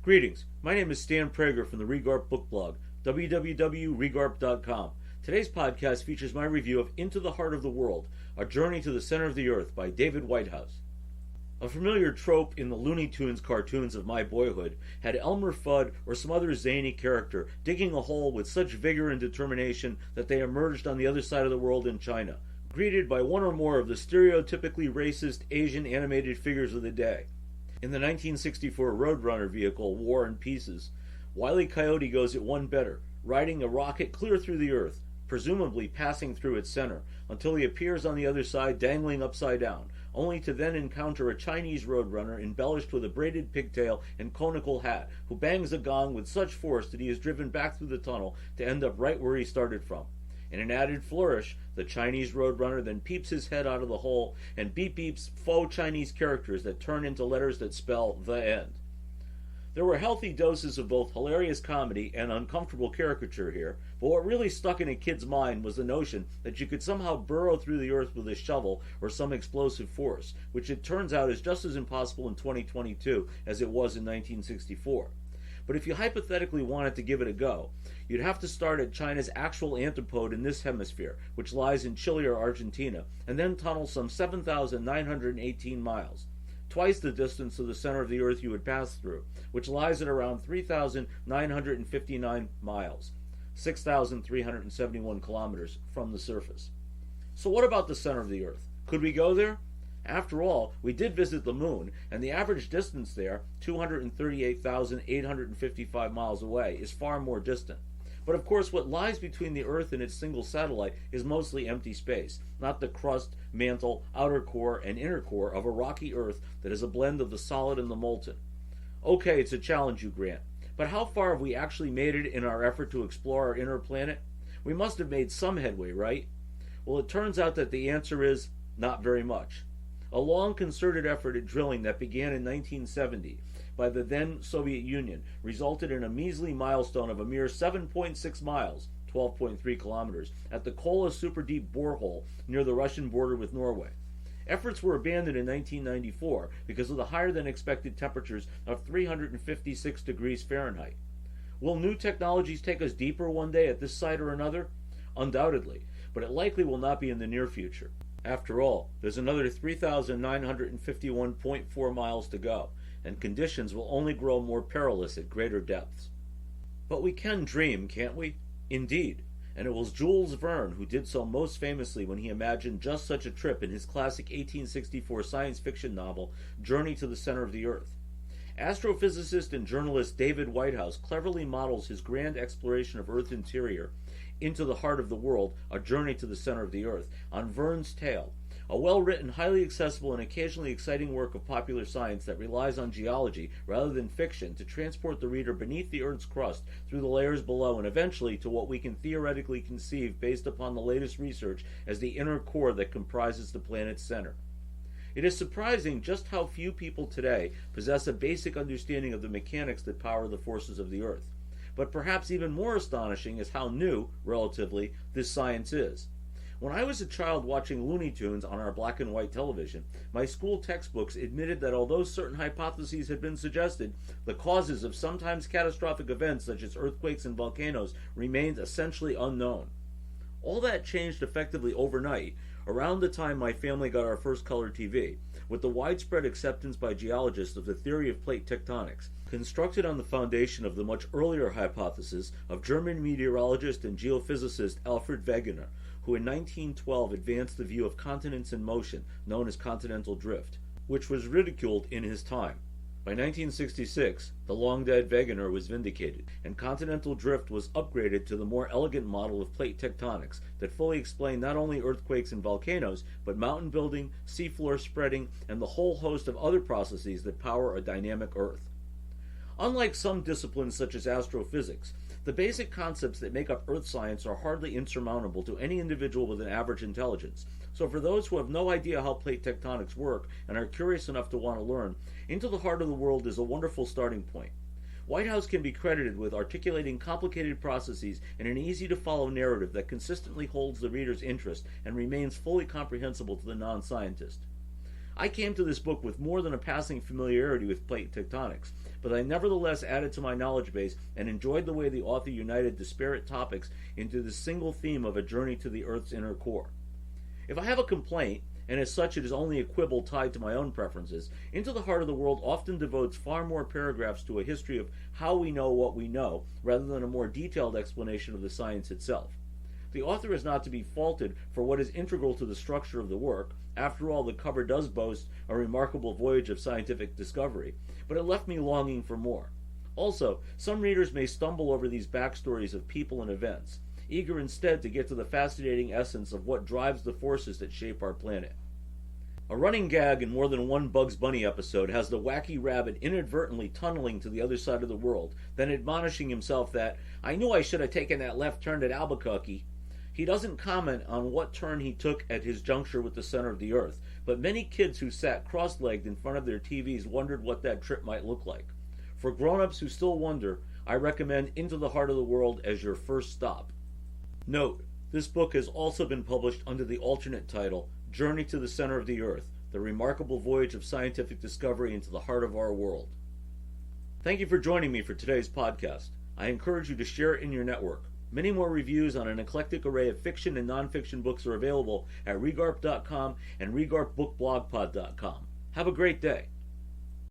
Greetings, my name is Stan Prager from the Regarp book blog, www.regarp.com. Today's podcast features my review of Into the Heart of the World, A Journey to the Center of the Earth by David Whitehouse. A familiar trope in the Looney Tunes cartoons of my boyhood had Elmer Fudd or some other zany character digging a hole with such vigor and determination that they emerged on the other side of the world in China, greeted by one or more of the stereotypically racist Asian animated figures of the day. In the 1964 Roadrunner vehicle, War and Pieces, Wile E. Coyote goes it one better, riding a rocket clear through the earth, presumably passing through its center, until he appears on the other side dangling upside down, only to then encounter a Chinese Roadrunner embellished with a braided pigtail and conical hat, who bangs a gong with such force that he is driven back through the tunnel to end up right where he started from. In an added flourish, the Chinese Roadrunner then peeps his head out of the hole and beeps faux Chinese characters that turn into letters that spell the end. There were healthy doses of both hilarious comedy and uncomfortable caricature here, but what really stuck in a kid's mind was the notion that you could somehow burrow through the earth with a shovel or some explosive force, which it turns out is just as impossible in 2022 as it was in 1964. But if you hypothetically wanted to give it a go, you'd have to start at China's actual antipode in this hemisphere, which lies in Chile or Argentina, and then tunnel some 7,918 miles, twice the distance to the center of the Earth you would pass through, which lies at around 3,959 miles, 6,371 kilometers from the surface. So what about the center of the Earth? Could we go there? After all, we did visit the moon, and the average distance there, 238,855 miles away, is far more distant. But of course, what lies between the Earth and its single satellite is mostly empty space, not the crust, mantle, outer core, and inner core of a rocky Earth that is a blend of the solid and the molten. Okay, it's a challenge, you grant, but how far have we actually made it in our effort to explore our inner planet? We must have made some headway, right? Well, it turns out that the answer is not very much. A long concerted effort at drilling that began in 1970 by the then Soviet Union resulted in a measly milestone of a mere 7.6 miles, 12.3 kilometers, at the Kola super deep borehole near the Russian border with Norway. Efforts were abandoned in 1994 because of the higher than expected temperatures of 356 degrees Fahrenheit. Will new technologies take us deeper one day at this site or another? Undoubtedly, but it likely will not be in the near future. After all, there's another 3,951.4 miles to go, and conditions will only grow more perilous at greater depths. But we can dream, can't we? Indeed, and it was Jules Verne who did so most famously when he imagined just such a trip in his classic 1864 science fiction novel, Journey to the Center of the Earth. Astrophysicist and journalist David Whitehouse cleverly models his grand exploration of Earth's interior, Into the Heart of the World, A Journey to the Center of the Earth, on Verne's tale, a well-written, highly accessible, and occasionally exciting work of popular science that relies on geology rather than fiction to transport the reader beneath the Earth's crust, through the layers below, and eventually to what we can theoretically conceive based upon the latest research as the inner core that comprises the planet's center. It is surprising just how few people today possess a basic understanding of the mechanics that power the forces of the Earth. But perhaps even more astonishing is how new, relatively, this science is. When I was a child watching Looney Tunes on our black and white television, my school textbooks admitted that although certain hypotheses had been suggested, the causes of sometimes catastrophic events such as earthquakes and volcanoes remained essentially unknown. All that changed effectively overnight, around the time my family got our first color TV, with the widespread acceptance by geologists of the theory of plate tectonics, constructed on the foundation of the much earlier hypothesis of German meteorologist and geophysicist Alfred Wegener, who in 1912 advanced the view of continents in motion, known as continental drift, which was ridiculed in his time. By 1966, the long-dead Wegener was vindicated, and continental drift was upgraded to the more elegant model of plate tectonics that fully explained not only earthquakes and volcanoes, but mountain building, seafloor spreading, and the whole host of other processes that power a dynamic Earth. Unlike some disciplines such as astrophysics, the basic concepts that make up Earth science are hardly insurmountable to any individual with an average intelligence. So for those who have no idea how plate tectonics work and are curious enough to want to learn, Into the Heart of the World is a wonderful starting point. Whitehouse can be credited with articulating complicated processes in an easy-to-follow narrative that consistently holds the reader's interest and remains fully comprehensible to the non-scientist. I came to this book with more than a passing familiarity with plate tectonics, but I nevertheless added to my knowledge base and enjoyed the way the author united disparate topics into the single theme of a journey to the Earth's inner core. If I have a complaint, and as such it is only a quibble tied to my own preferences, Into the Heart of the World often devotes far more paragraphs to a history of how we know what we know, rather than a more detailed explanation of the science itself. The author is not to be faulted for what is integral to the structure of the work. After all, the cover does boast a remarkable voyage of scientific discovery, but it left me longing for more. Also, some readers may stumble over these backstories of people and events, eager instead to get to the fascinating essence of what drives the forces that shape our planet. A running gag in more than one Bugs Bunny episode has the wacky rabbit inadvertently tunneling to the other side of the world, then admonishing himself that, "I knew I should have taken that left turn at Albuquerque." He doesn't comment on what turn he took at his juncture with the center of the Earth, but many kids who sat cross-legged in front of their TVs wondered what that trip might look like. For grown-ups who still wonder, I recommend Into the Heart of the World as your first stop. Note, this book has also been published under the alternate title, Journey to the Center of the Earth, the remarkable voyage of scientific discovery into the heart of our world. Thank you for joining me for today's podcast. I encourage you to share it in your network. Many more reviews on an eclectic array of fiction and nonfiction books are available at Regarp.com and RegarpBookBlogPod.com. Have a great day.